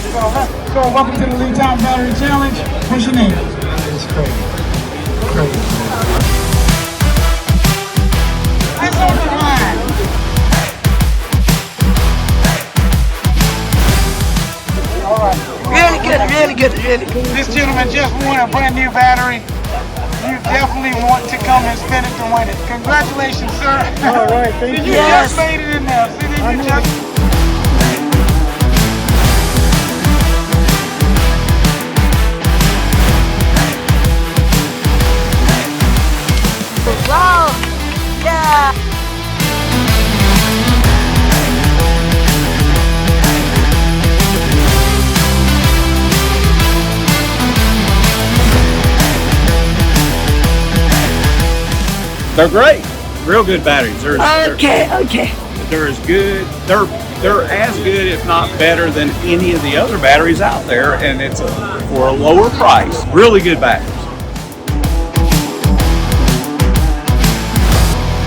So welcome to the LiTime's Battery Challenge. What's your name? It's crazy. Crazy. Let's hold the line. All right. Really good, really good, really good. This gentleman just won a brand new battery. You definitely want to come and spin it to win it. Congratulations, sir. All right, thank you. You just made it in there. See, then you just... Wow! Yeah! They're great, real good batteries. Okay. They're as good. They're as good, if not better, than any of the other batteries out there, and it's for a lower price. Really good battery.